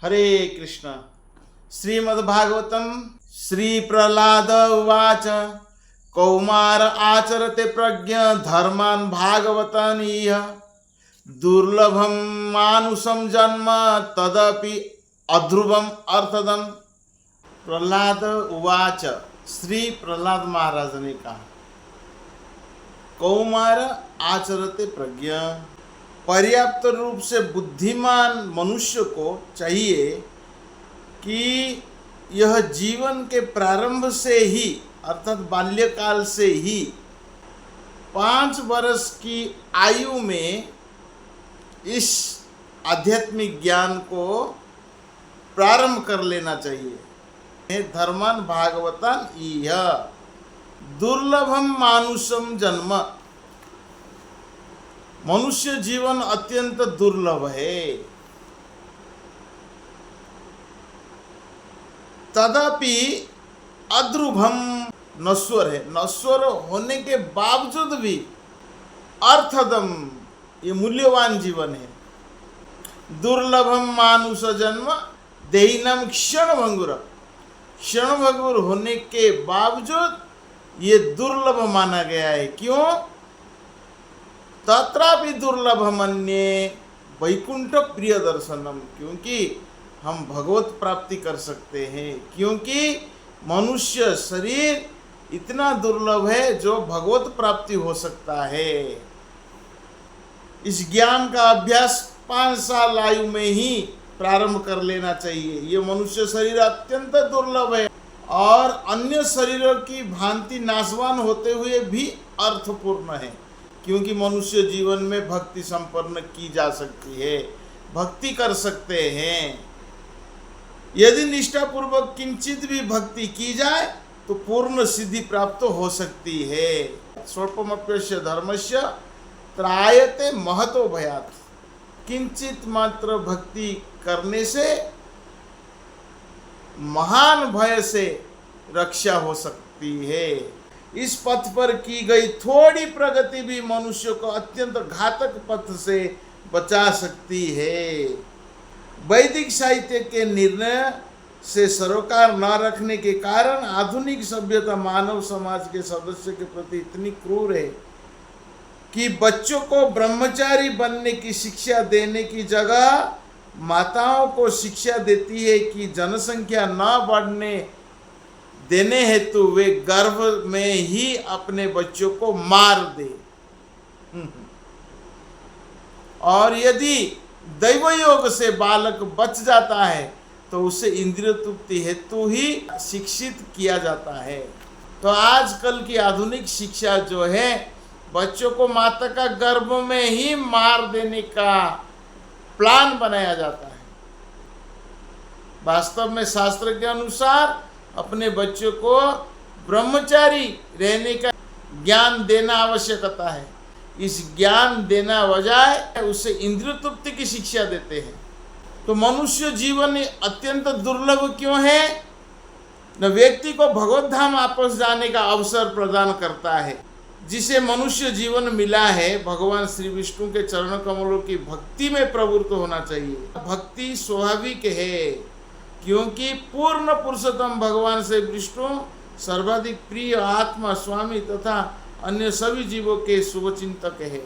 हरे कृष्ण। श्रीमद्भागवतम श्री प्रह्लाद उवाच कौमार आचरते प्रज्ञ धर्मान् भागवतान् इह दुर्लभम मानुषम जन्म तदपि अध्रुवम अर्थदम। प्रह्लाद उवाच, श्री प्रह्लाद महाराज ने कहा, कौमार आचरते प्रज्ञ, पर्याप्त रूप से बुद्धिमान मनुष्य को चाहिए कि यह जीवन के प्रारंभ से ही अर्थात बाल्यकाल से ही 5 वर्ष की आयु में इस आध्यात्मिक ज्ञान को प्रारंभ कर लेना चाहिए। धर्मान भागवतान इह दुर्लभम मानुषम जन्म, मनुष्य जीवन अत्यंत दुर्लभ है। तदापि अध्रुवम, नश्वर है, नश्वर होने के बावजूद भी अर्थदम, ये मूल्यवान जीवन है। दुर्लभम मानुष जन्म देहिनम क्षणभंगुर, क्षणभंगुर होने के बावजूद ये दुर्लभ माना गया है। क्यों? तत्रापि दुर्लभ मन्ये वैकुंठ प्रिय दर्शनम, क्योंकि हम भगवत प्राप्ति कर सकते हैं, क्योंकि मनुष्य शरीर इतना दुर्लभ है जो भगवत प्राप्ति हो सकता है। इस ज्ञान का अभ्यास 5 साल आयु में ही प्रारंभ कर लेना चाहिए। ये मनुष्य शरीर अत्यंत दुर्लभ है और अन्य शरीरों की भांति नाशवान होते हुए भी अर्थपूर्ण है, क्योंकि मनुष्य जीवन में भक्ति संपन्न की जा सकती है, भक्ति कर सकते हैं। यदि निष्ठापूर्वक किंचित भी भक्ति की जाए तो पूर्ण सिद्धि प्राप्त हो सकती है। स्वल्पमप्यस्य धर्मस्य त्रायते महतो भयात्, किंचित मात्र भक्ति करने से महान भय से रक्षा हो सकती है। इस पथ पर की गई थोड़ी प्रगति भी मनुष्य को अत्यंत घातक पथ से बचा सकती है। वैदिक साहित्य के निर्णय से सरोकार न रखने के कारण आधुनिक सभ्यता मानव समाज के सदस्य के प्रति इतनी क्रूर है कि बच्चों को ब्रह्मचारी बनने की शिक्षा देने की जगह माताओं को शिक्षा देती है कि जनसंख्या न बढ़ने देने हेतु वे गर्भ में ही अपने बच्चों को मार दे। और यदि दैव योग से बालक बच जाता है तो उसे इंद्रिय तृप्ति हेतु ही शिक्षित किया जाता है। तो आजकल की आधुनिक शिक्षा जो है, बच्चों को माता का गर्भ में ही मार देने का प्लान बनाया जाता है। वास्तव में शास्त्र के अनुसार अपने बच्चों को ब्रह्मचारी रहने का ज्ञान देना आवश्यकता है। इस ज्ञान देना बजाय उसे इंद्रिय तृप्ति की शिक्षा देते हैं। तो मनुष्य जीवन अत्यंत दुर्लभ क्यों है? न व्यक्ति को भगवत धाम वापस जाने का अवसर प्रदान करता है। जिसे मनुष्य जीवन मिला है, भगवान श्री विष्णु के चरण कमलों की भक्ति में प्रवृत्त होना चाहिए। भक्ति स्वाभाविक है, क्योंकि पूर्ण पुरुषोत्तम भगवान से विष्णु सर्वाधिक प्रिय आत्मा, स्वामी तथा अन्य सभी जीवों के शुभचिंतक है।